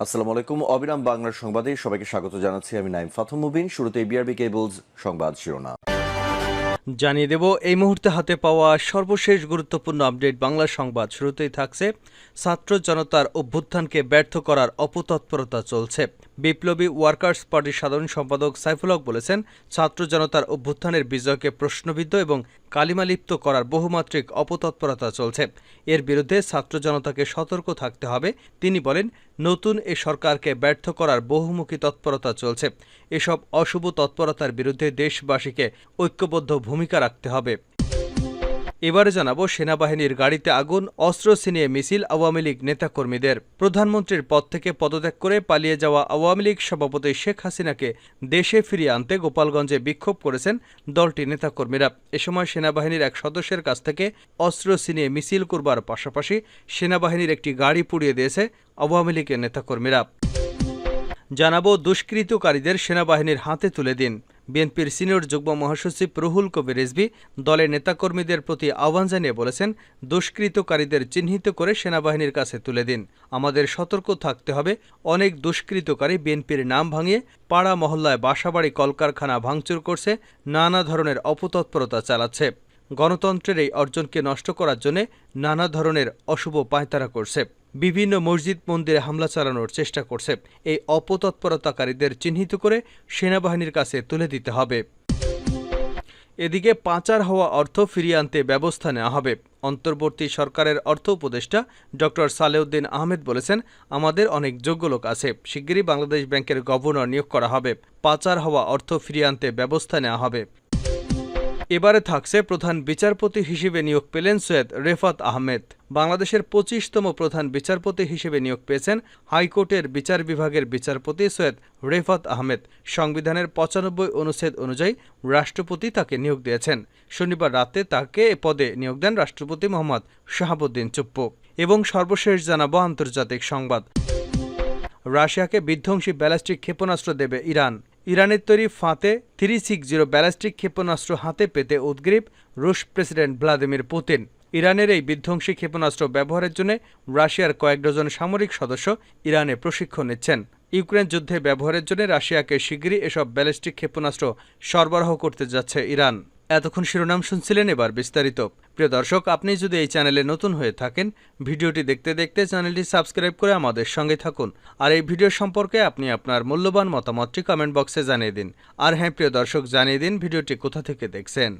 আসসালামু আলাইকুম। অবিরাম বাংলার সংবাদে সবাইকে স্বাগত জানাচ্ছি। আমি নাইম ফাথম মুবিন। শুরুতে বিআরবি কেবলস সংবাদ শিরোনাম জানিয়ে দেব এই মুহূর্তে হাতে পাওয়া সর্বশেষ গুরুত্বপূর্ণ আপডেট বাংলা সংবাদ। শুরুতেই থাকছে ছাত্র জনতার অভ্যুত্থানকে ব্যর্থ করার অপতৎপরতা চলছে। বিপ্লবী ওয়ার্কার্স পার্টির সাধারণ সম্পাদক সাইফুল হক বলেছেন, ছাত্র জনতার অভ্যুত্থানের বিজয়কে প্রশ্নবিদ্ধ এবং কালিমালিপ্ত করার বহুমাত্রিক অপতৎপরতা চলছে। এর বিরুদ্ধে ছাত্র জনতাকে সতর্ক থাকতে হবে। তিনি বলেন, নতুন এ সরকারকে ব্যর্থ করার বহুমুখী তৎপরতা চলছে। এসব অশুভ তৎপরতার বিরুদ্ধে দেশবাসীকে ঐক্যবদ্ধ ভূমিকা রাখতে হবে। এবারে জানাবো সেনাবাহিনীর গাড়িতে আগুন, অস্ত্র ছিনিয়ে মিছিল আওয়ামী লীগ নেতাকর্মীদের। প্রধানমন্ত্রীর পদ থেকে পদত্যাগ করে পালিয়ে যাওয়া আওয়ামী লীগ সভাপতি শেখ হাসিনাকে দেশে ফিরিয়ে আনতে গোপালগঞ্জে বিক্ষোভ করেছেন দলটির নেতাকর্মীরা। এ সময় সেনাবাহিনীর এক সদস্যের কাছ থেকে অস্ত্র ছিনিয়ে মিছিল করবার পাশাপাশি সেনাবাহিনীর একটি গাড়ি পুড়িয়ে দিয়েছে আওয়ামী লীগের নেতাকর্মীরা। জানাবো দুষ্কৃতকারীদের সেনাবাহিনীর হাতে তুলে দিন। বিএনপির সিনিয়র যুগ্ম মহাসচিব রুহুল কবির রিজভী দলের নেতাকর্মীদের প্রতি আহ্বান জানিয়ে বলেছেন, দুষ্কৃতকারীদের চিহ্নিত করে সেনাবাহিনীর কাছে তুলে দিন। আমাদের সতর্ক থাকতে হবে। অনেক দুষ্কৃতকারী বিএনপির নাম ভাঙিয়ে পাড়া মহল্লায় বাসাবাড়ি কলকারখানা ভাঙচুর করছে, নানা ধরনের অপতৎপরতা চালাচ্ছে। গণতন্ত্রের এই অর্জনকে নষ্ট করার জন্য নানা ধরনের অশুভ পায়তারা করছে। বিভিন্ন মসজিদ মন্দিরে হামলা চালানোর চেষ্টা করছে। এই অপতৎপরতাকারীদের চিহ্নিত করে সেনাবাহিনীর কাছে তুলে দিতে হবে। এদিকে পাচার হওয়া অর্থ ফিরিয়ে আনতে ব্যবস্থা নেওয়া হবে। অন্তর্বর্তী সরকারের অর্থ উপদেষ্টা ড সালেউদ্দিন আহমেদ বলেছেন, আমাদের অনেক যোগ্য লোক আছে। শিগগিরই বাংলাদেশ ব্যাংকের গভর্নর নিয়োগ করা হবে। পাচার হওয়া অর্থ ফিরিয়ে আনতে ব্যবস্থা নেওয়া হবে। এবারে থাকছে প্রধান বিচারপতি হিসেবে নিয়োগ পেলেন সৈয়দ রেফাত আহমেদ। বাংলাদেশের ২৫তম প্রধান বিচারপতি হিসেবে নিয়োগ পেয়েছেন হাইকোর্টের বিচার বিভাগের বিচারপতি সৈয়দ রেফাত আহমেদ। সংবিধানের ৯৫ অনুচ্ছেদ অনুযায়ী রাষ্ট্রপতি তাকে নিয়োগ দিয়েছেন। শনিবার রাতে তাকে এ পদে নিয়োগ দেন রাষ্ট্রপতি মোহাম্মদ শাহাবুদ্দিন চুপ্পু। এবং সর্বশেষ জানাবো আন্তর্জাতিক সংবাদ। রাশিয়াকে বিধ্বংসী ব্যালিস্টিক ক্ষেপণাস্ত্র দেবে ইরান। ইরানের তৈরি ফাতে 360 ব্যালিস্টিক ক্ষেপণাস্ত্র হাতে পেতে উদগ্রীব রুশ প্রেসিডেন্ট ভ্লাদিমির পুতিন। ইরানের এই বিধ্বংসী ক্ষেপণাস্ত্র ব্যবহারের জন্য রাশিয়ার কয়েক ডজন সামরিক সদস্য ইরানে প্রশিক্ষণ নিচ্ছেন। ইউক্রেন যুদ্ধে ব্যবহারের জন্য রাশিয়াকে শিগগিরই এসব ব্যালিস্টিক ক্ষেপণাস্ত্র সরবরাহ করতে যাচ্ছে ইরান। এতক্ষণ শিরোনাম শুনছিলেন, এবার বিস্তারিত। প্রিয় দর্শক, আপনি যদি এই চ্যানেলে নতুন হয়ে থাকেন, ভিডিওটি দেখতে দেখতে চ্যানেলটি সাবস্ক্রাইব করে আমাদের সঙ্গে থাকুন। আর এই ভিডিও সম্পর্কে আপনি আপনার মূল্যবান মতামতটি কমেন্ট বক্সে জানিয়ে দিন। আর হ্যাঁ প্রিয় দর্শক, জানিয়ে দিন ভিডিওটি কোথা থেকে দেখছেন।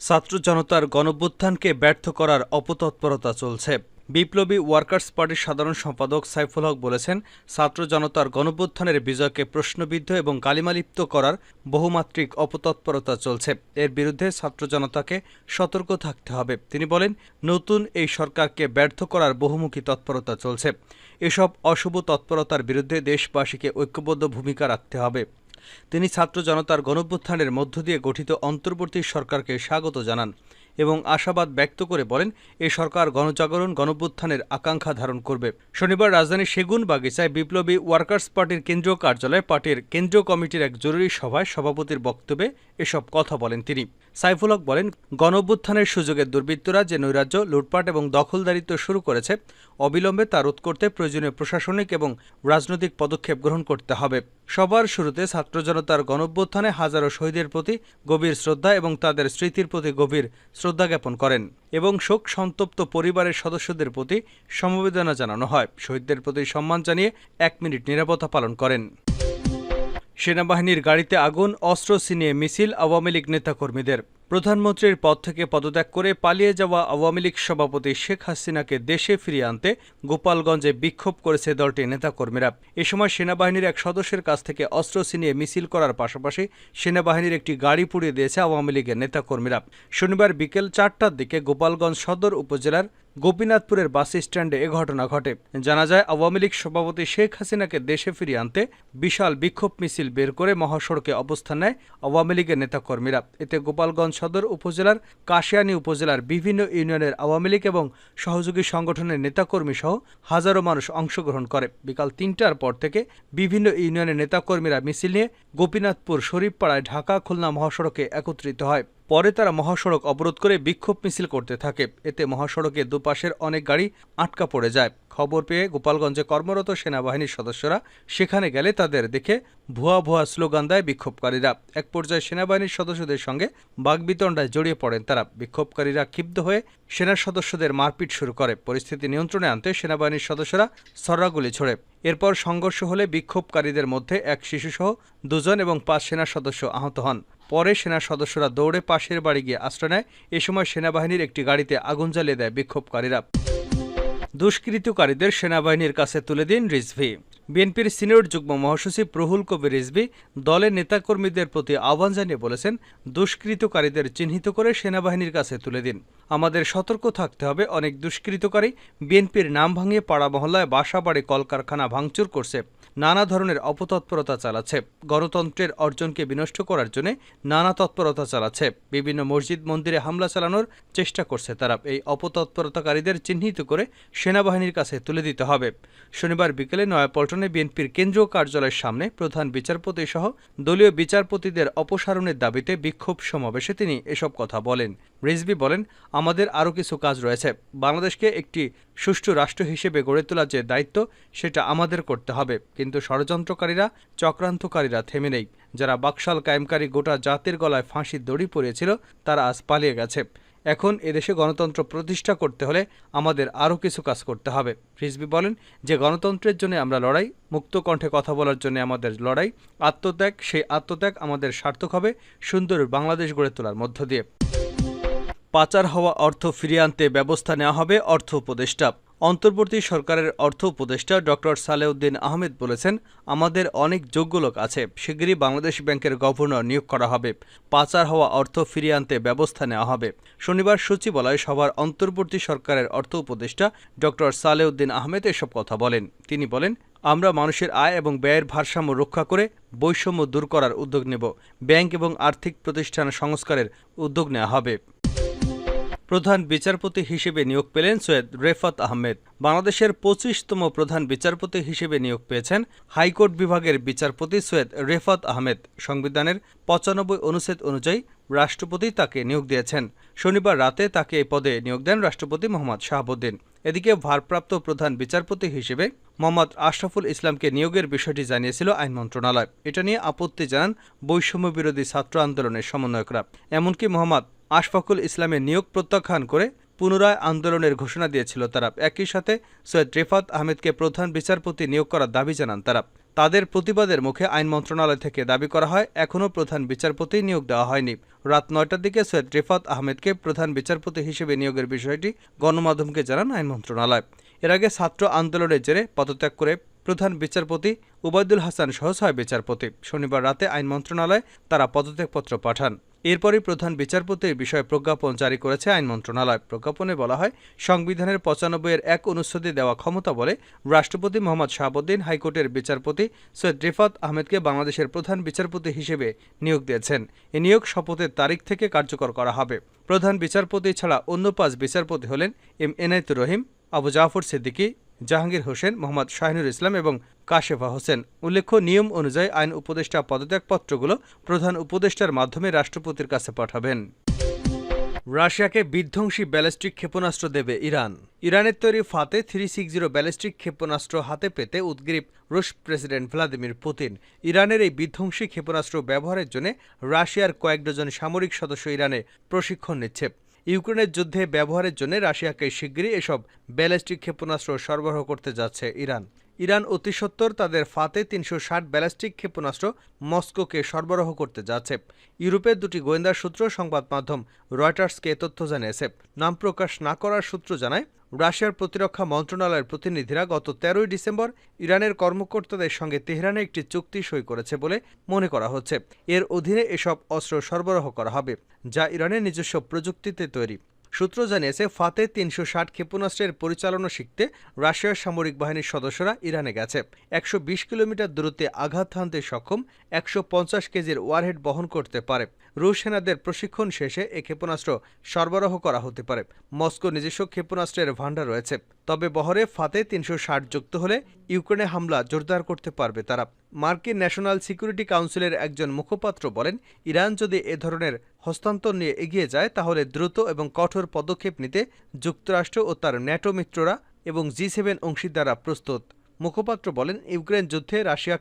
ছাত্র জনতার গণঅভ্যুত্থানকে ব্যর্থ করার অপতৎপরতা চলছে। বিপ্লবী ওয়ার্কার্স পার্টির সাধারণ সম্পাদক সাইফুল হক বলেছেন, ছাত্র জনতার গণঅভ্যুত্থানের বিজয়কে প্রশ্নবিদ্ধ এবং কালিমালিপ্ত করার বহুমাত্রিক অপতৎপরতা চলছে। এর বিরুদ্ধে ছাত্র জনতাকে সতর্ক থাকতে হবে। তিনি বলেন, নতুন এই সরকারকে ব্যর্থ করার বহুমুখী তৎপরতা চলছে। এসব অশুভ তৎপরতার বিরুদ্ধে দেশবাসীকে ঐক্যবদ্ধ ভূমিকা রাখতে হবে। তিনি ছাত্র জনতার গণঅভ্যুত্থানের মধ্য দিয়ে গঠিত অন্তর্বর্তী সরকারকে স্বাগত জানান এবং আশাবাদ ব্যক্ত করে বলেন, এ সরকার গণজাগরণ গণঅভ্যুত্থানের আকাঙ্ক্ষা ধারণ করবে। শনিবার রাজধানীর সেগুন বাগিচায় বিপ্লবী ওয়ার্কার্স পার্টির কেন্দ্রীয় কার্যালয়ে পার্টির কেন্দ্রীয় কমিটির এক জরুরি সভায় সভাপতির বক্তব্যে এসব কথা বলেন তিনি। সাইফুল হক বলেন, গণঅভ্যুত্থানের সুযোগে দুর্বৃত্তরা যে নৈরাজ্য, লুটপাট এবং দখলদারিত্ব শুরু করেছে, অবিলম্বে তা রোধ করতে প্রয়োজনীয় প্রশাসনিক এবং রাজনৈতিক পদক্ষেপ গ্রহণ করতে হবে। সবার শুরুতে ছাত্র জনতার গণঅভ্যুত্থানে হাজারো শহীদের প্রতি গভীর শ্রদ্ধা এবং তাদের স্মৃতির প্রতি গভীর শ্রদ্ধা জ্ঞাপন করেন এবং শোক সন্তপ্ত পরিবারের সদস্যদের প্রতি সমবেদনা জানানো হয়। শহীদদের প্রতি সম্মান জানিয়ে ১ মিনিট নীরবতা পালন করেন। সেনাবাহিনীর গাড়িতে আগুন, অস্ত্র ছিনিয়ে মিছিল আওয়ামী লীগ নেতাকর্মীদের। প্রধানমন্ত্রীর পদ থেকে পদত্যাগ করে পালিয়ে যাওয়া আওয়ামী লীগ সভাপতি শেখ হাসিনাকে দেশে ফিরিয়ে আনতে গোপালগঞ্জে বিক্ষোভ করেছে দলটির নেতাকর্মীরা। এ সময় সেনাবাহিনীর এক সদস্যের কাছ থেকে অস্ত্র ছিনিয়ে মিছিল করার পাশাপাশি সেনাবাহিনীর একটি গাড়ি পুড়িয়ে দিয়েছে আওয়ামী লীগের নেতাকর্মীরা। শনিবার বিকেল ৪টার দিকে গোপালগঞ্জ সদর উপজেলার গোপীনাথপুরের বাস স্ট্যান্ডে এ ঘটনা ঘটে। জানা যায়, আওয়ামী লীগ সভাপতি শেখ হাসিনাকে দেশে ফিরিয়ে আনতে বিশাল বিক্ষোভ মিছিল বের করে মহাসড়কে অবস্থান নেয় আওয়ামী লীগের নেতাকর্মীরা। এতে গোপালগঞ্জ সদর উপজেলার কাশিয়ানী উপজেলার বিভিন্ন ইউনিয়নের আওয়ামী লীগ এবং সহযোগী সংগঠনের নেতাকর্মী সহ হাজারো মানুষ অংশগ্রহণ করে। বিকাল ৩টার পর থেকে বিভিন্ন ইউনিয়নের নেতাকর্মীরা মিছিল নিয়ে গোপীনাথপুর শরীফপাড়ায় ঢাকা খুলনা মহাসড়কে একত্রিত হয়। পরে তারা মহাসড়ক অবরোধ করে বিক্ষোভ মিছিল করতে থাকে। এতে মহাসড়কে দুপাশের অনেক গাড়ি আটকা পড়ে যায়। খবর পেয়ে গোপালগঞ্জে কর্মরত সেনাবাহিনীর সদস্যরা সেখানে গেলে তাদের দেখে ভুয়া ভুয়া স্লোগান দেয় বিক্ষোভকারীরা। এক পর্যায়ে সেনাবাহিনীর সদস্যদের সঙ্গে বাগবিতণ্ডায় জড়িয়ে পড়েন তারা। বিক্ষোভকারীরা ক্ষিপ্ত হয়ে সেনা সদস্যদের মারপিট শুরু করে। পরিস্থিতি নিয়ন্ত্রণে আনতে সেনাবাহিনীর সদস্যরা ছড়াগুলি ছোড়ে। এরপর সংঘর্ষ হলে বিক্ষোভকারীদের মধ্যে এক শিশুসহ 2 জন এবং 5 সেনা সদস্য আহত হন। পরে সেনা সদস্যরা দৌড়ে পাশের বাড়ি গিয়ে আশ্রয় নেয়। এ সময় সেনাবাহিনীর একটি গাড়িতে আগুন জ্বালিয়ে দেয় বিক্ষোভকারীরা। দুষ্কৃতকারীদের সেনাবাহিনীর কাছে তুলে দিন রিজভী। বিএনপির সিনিয়র যুগ্ম মহাসচিব রুহুল কবির রিজভী দলের নেতাকর্মীদের প্রতি আহ্বান জানিয়ে বলেছেন, দুষ্কৃতকারীদের চিহ্নিত করে সেনাবাহিনীর কাছে তুলে দিন। আমাদের সতর্ক থাকতে হবে। অনেক দুষ্কৃতকারী বিএনপির নাম ভাঙিয়ে পাড়া মহল্লায় বাসা বাড়ি কলকারখানা ভাঙচুর করছে, নানা ধরনের অপতৎপরতা চালাচ্ছে, গণতন্ত্রের অর্জনকে বিনষ্ট করার জন্য নানা তৎপরতা চালাচ্ছে, বিভিন্ন মসজিদ মন্দিরে হামলা চালানোর চেষ্টা করছে তারা। এই অপতৎপরতাকারীদের চিহ্নিত করে সেনাবাহিনীর কাছে তুলে দিতে হবে। শনিবার বিকেলে নয়াপল্টনে বিএনপির কেন্দ্রীয় কার্যালয়ের সামনে প্রধান বিচারপতি সহ দলীয় বিচারপতিদের অপসারণের দাবিতে বিক্ষোভ সমাবেশে তিনি এসব কথা বলেন। রিজভী বলেন, আমাদের আরও কিছু কাজ রয়েছে। বাংলাদেশকে একটি সুষ্ঠু রাষ্ট্র হিসেবে গড়ে তোলার যে দায়িত্ব সেটা আমাদের করতে হবে। কিন্তু ষড়যন্ত্রকারীরা, চক্রান্তকারীরা থেমে নেই। যারা বাকশাল কায়েমকারী গোটা জাতির গলায় ফাঁসির দড়ি পরিয়েছিল তারা আজ পালিয়ে গেছে। এখন এদেশে গণতন্ত্র প্রতিষ্ঠা করতে হলে আমাদের আরও কিছু কাজ করতে হবে। রিজভী বলেন যে গণতন্ত্রের জন্য আমরা লড়াই, মুক্ত কণ্ঠে কথা বলার জন্য আমাদের লড়াই, আত্মত্যাগ, সেই আত্মত্যাগ আমাদের সার্থক হবে সুন্দর বাংলাদেশ গড়ে তোলার মধ্য দিয়ে। পাচার হওয়া অর্থ ফিরিয়ে আনতে ব্যবস্থা নেওয়া হবে, অর্থ উপদেষ্টা। অন্তর্বর্তী সরকারের অর্থ উপদেষ্টা ডক্টর সালেউদ্দিন আহমেদ বলেছেন, আমাদের অনেক যোগ্য লোক আছে, শিগগিরই বাংলাদেশ ব্যাংকের গভর্নর নিয়োগ করা হবে। পাচার হওয়া অর্থ ফিরিয়ে আনতে ব্যবস্থা নেওয়া হবে। শনিবার সচিবালয়ে সভার অন্তর্বর্তী সরকারের অর্থ উপদেষ্টা ডক্টর সালেউদ্দিন আহমেদ এসব কথা বলেন। তিনি বলেন, আমরা মানুষের আয় এবং ব্যয়ের ভারসাম্য রক্ষা করে বৈষম্য দূর করার উদ্যোগ নেব। ব্যাংক এবং আর্থিক প্রতিষ্ঠান সংস্কারের উদ্যোগ নেওয়া হবে। প্রধান বিচারপতি হিসেবে নিয়োগ পেলেন সৈয়দ রেফাত আহমেদ। বাংলাদেশের 25তম প্রধান বিচারপতি হিসেবে নিয়োগ পেয়েছেন হাইকোর্ট বিভাগের বিচারপতি সৈয়দ রেফাত আহমেদ। সংবিধানের 95 অনুচ্ছেদ অনুযায়ী রাষ্ট্রপতি তাকে নিয়োগ দিয়েছেন। শনিবার রাতে তাকে এই পদে নিয়োগ দেন রাষ্ট্রপতি মোহাম্মদ শাহাবুদ্দিন। এদিকে ভারপ্রাপ্ত প্রধান বিচারপতি হিসেবে মোহাম্মদ আশরাফুল ইসলামকে নিয়োগের বিষয়টি জানিয়েছিল আইন মন্ত্রণালয়। এটা নিয়ে আপত্তি জানান বৈষম্য বিরোধী ছাত্র আন্দোলনের সমন্বয়করা। এমনকি মোহাম্মদ আশফাকুল ইসলামের নিয়োগ প্রত্যাখ্যান করে পুনরায় আন্দোলনের ঘোষণা দিয়েছিল তারা। একই সাথে সৈয়দ রেফাত আহমেদকে প্রধান বিচারপতি নিয়োগ করার দাবি জানান তারা। তাদের প্রতিবাদের মুখে আইন মন্ত্রণালয় থেকে দাবি করা হয়, এখনও প্রধান বিচারপতি নিয়োগ দেওয়া হয়নি। রাত 9টার দিকে সৈয়দ রেফাত আহমেদকে প্রধান বিচারপতি হিসেবে নিয়োগের বিষয়টি গণমাধ্যমকে জানান আইন মন্ত্রণালয়। এর আগে ছাত্র আন্দোলনের জেরে পদত্যাগ করে প্রধান বিচারপতি ওবায়দুল হাসান সহ 6 বিচারপতি শনিবার রাতে আইন মন্ত্রণালয়ে তারা পদত্যাগপত্র পাঠান। এরপরই প্রধান বিচারপতির বিষয়ে প্রজ্ঞাপন জারি করেছে আইন মন্ত্রণালয়। প্রজ্ঞাপনে বলা হয়, সংবিধানের 95 1 অনুচ্ছেদে দেওয়া ক্ষমতা বলে রাষ্ট্রপতি মোহাম্মদ শাহাবুদ্দিন হাইকোর্টের বিচারপতি সৈয়দ রেফাত আহমেদকে বাংলাদেশের প্রধান বিচারপতি হিসেবে নিয়োগ দিয়েছেন। এ নিয়োগ শপথের তারিখ থেকে কার্যকর করা হবে। প্রধান বিচারপতি ছাড়া অন্য 5 বিচারপতি হলেন এম এনায়েতুর রহিম, আবু জাফর সিদ্দিকী, জাহাঙ্গীর হোসেন, মোহাম্মদ শাহিনুর ইসলাম এবং কাশেফা হোসেন। উল্লেখ্য, নিয়ম অনুযায়ী আইন উপদেষ্টা পদত্যাগপত্রগুলো প্রধান উপদেষ্টার মাধ্যমে রাষ্ট্রপতির কাছে পাঠাবেন। রাশিয়াকে বিধ্বংসী ব্যালিস্টিক ক্ষেপণাস্ত্র দেবে ইরান। ইরানের তৈরি ফাতে 360 ব্যালিস্টিক ক্ষেপণাস্ত্র হাতে পেতে উদগ্রীব রুশ প্রেসিডেন্ট ভ্লাদিমির পুতিন। ইরানের এই বিধ্বংসী ক্ষেপণাস্ত্র ব্যবহারের জন্য রাশিয়ার কয়েক ডজন সামরিক সদস্য ইরানে প্রশিক্ষণ নিচ্ছে। ইউক্রেনের যুদ্ধে ব্যবহারের জন্য রাশিয়াকে শিগগিরই এসব ব্যালিস্টিক ক্ষেপণাস্ত্র সরবরাহ করতে যাচ্ছে ইরান। ইরান অতি সত্বর তাদের ফাতে 360 ব্যালিস্টিক ক্ষেপণাস্ত্র মস্কোকে সরবরাহ করতে যাচ্ছে। ইউরোপের 2টি গোয়েন্দা সূত্র সংবাদ মাধ্যম রয়টার্সকে তথ্য জানিয়েছে। নাম প্রকাশ না করার সূত্র জানায়, রাশিয়ার প্রতিরক্ষা মন্ত্রণালয়ের প্রতিনিধিরা গত 13 ডিসেম্বর ইরানের কর্মকর্তাদের সঙ্গে তেহরানে একটি চুক্তি সই করেছে বলে মনে করা হচ্ছে। এর অধীনে এসব অস্ত্র সরবরাহ করা হবে, যা ইরানের নিজস্ব প্রযুক্তিতে তৈরি। সূত্র জানিয়েছে, ফাতে 360 ক্ষেপণাস্ত্রের পরিচালনা শিখতে রাশিয়ার সামরিক বাহিনীর সদস্যরা ইরানে গেছে। 120 কিলোমিটার দূরত্বে আঘাত হানতে সক্ষম 150 কেজির ওয়ারহেড বহন করতে পারে। রুশ সেনাদের প্রশিক্ষণ শেষে এ ক্ষেপণাস্ত্র সরবরাহ করা হতে পারে। মস্কো নিজস্ব ক্ষেপণাস্ত্রের ভান্ডার রয়েছে, তবে বহরে ফাতে 360 যুক্ত হলে ইউক্রেনে হামলা জোরদার করতে পারবে তারা। মার্কিন ন্যাশনাল সিকিউরিটি কাউন্সিলের একজন মুখপাত্র বলেন, ইরান যদি এ ধরনের হস্তান্তর নিয়ে এগিয়ে যায় তাহলে দ্রুত এবং কঠোর পদক্ষেপ নিতে যুক্তরাষ্ট্র ও তার ন্যাটো মিত্ররা এবং G7 অংশীদাররা প্রস্তুত। মুখপাত্র বলেন, ইউক্রেন যুদ্ধে রাশিয়া